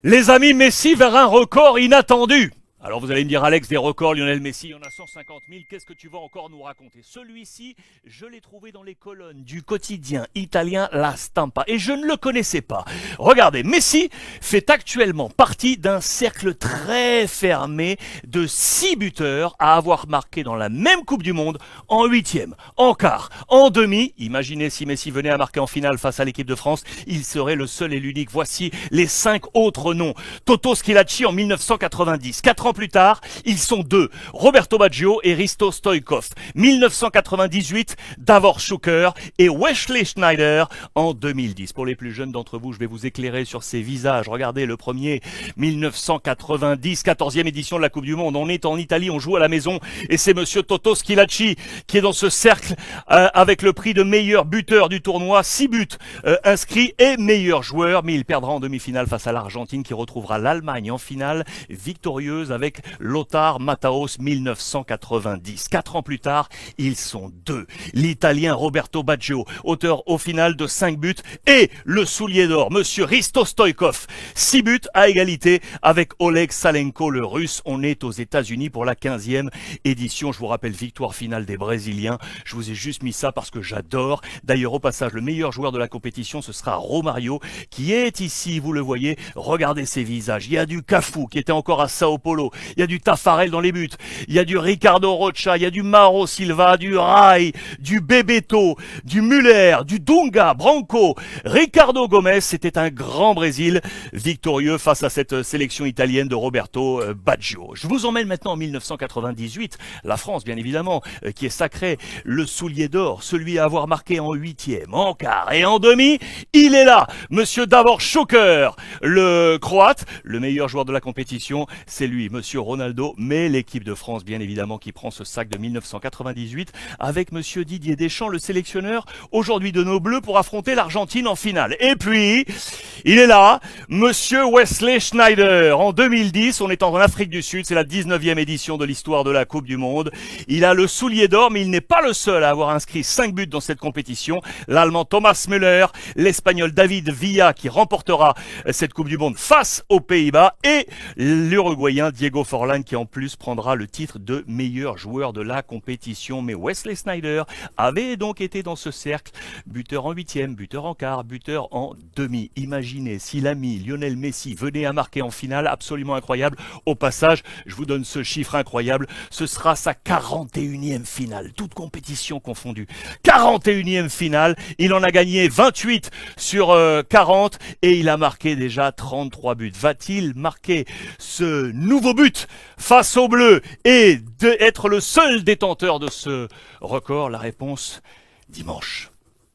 Les amis, Messi vers un record inattendu. Alors vous allez me dire, Alex, des records, Lionel Messi, il y en a 150 000, qu'est-ce que tu vas encore nous raconter? Celui-ci, je l'ai trouvé dans les colonnes du quotidien italien La Stampa, et je ne le connaissais pas. Regardez, Messi fait actuellement partie d'un cercle très fermé de 6 buteurs à avoir marqué dans la même Coupe du Monde, en huitième, en quart, en demi. Imaginez si Messi venait à marquer en finale face à l'équipe de France, il serait le seul et l'unique. Voici les 5 autres noms. Toto Schillaci en 1990, 4 ans plus tard, ils sont deux, Roberto Baggio et Risto Stoichkov. 1998, Davor Šuker et Wesley Sneijder en 2010. Pour les plus jeunes d'entre vous, je vais vous éclairer sur ces visages. Regardez le premier, 1990, 14e édition de la Coupe du Monde. On est en Italie, on joue à la maison et c'est monsieur Toto Schillaci qui est dans ce cercle avec le prix de meilleur buteur du tournoi, 6 buts inscrits et meilleur joueur, mais il perdra en demi-finale face à l'Argentine qui retrouvera l'Allemagne en finale victorieuse avec Lothar Matthaus 1990. 4 ans plus tard, ils sont deux. L'Italien Roberto Baggio, auteur au final de 5 buts, et le soulier d'or, monsieur Risto Stoichkov. 6 buts à égalité avec Oleg Salenko, le Russe. On est aux États-Unis pour la 15e édition. Je vous rappelle, victoire finale des Brésiliens. Je vous ai juste mis ça parce que j'adore. D'ailleurs, au passage, le meilleur joueur de la compétition, ce sera Romario, qui est ici, vous le voyez. Regardez ses visages. Il y a du Cafu, qui était encore à Sao Paulo. Il y a du Taffarel dans les buts. Il y a du Ricardo Rocha. Il y a du Mauro Silva, du Rai, du Bebeto, du Müller, du Dunga, Branco. Ricardo Gomes, c'était un grand Brésil victorieux face à cette sélection italienne de Roberto Baggio. Je vous emmène maintenant en 1998. La France, bien évidemment, qui est sacrée. Le soulier d'or, celui à avoir marqué en huitième, en quart et en demi. Il est là, monsieur Davor Šuker, le Croate, le meilleur joueur de la compétition. C'est lui, monsieur Ronaldo, mais l'équipe de France, bien évidemment, qui prend ce sac de 1998 avec monsieur Didier Deschamps, le sélectionneur aujourd'hui de nos Bleus pour affronter l'Argentine en finale. Et puis, il est là, monsieur Wesley Sneijder. En 2010, on est en Afrique du Sud, c'est la 19e édition de l'histoire de la Coupe du Monde. Il a le soulier d'or, mais il n'est pas le seul à avoir inscrit 5 buts dans cette compétition. L'Allemand Thomas Müller, l'Espagnol David Villa qui remportera cette Coupe du Monde face aux Pays-Bas et l'Uruguayen Diego Forlán qui en plus prendra le titre de meilleur joueur de la compétition. Mais Wesley Sneijder avait donc été dans ce cercle, buteur en huitième, buteur en quart, buteur en demi. Imaginez si l'ami Lionel Messi venait à marquer en finale, absolument incroyable. Au passage, je vous donne ce chiffre incroyable, ce sera sa 41e finale, toute compétition confondue. 41e finale, il en a gagné 28 sur 40 et il a marqué déjà 33 buts. Va-t-il marquer ce nouveau but face aux Bleus et être le seul détenteur de ce record? La réponse, dimanche.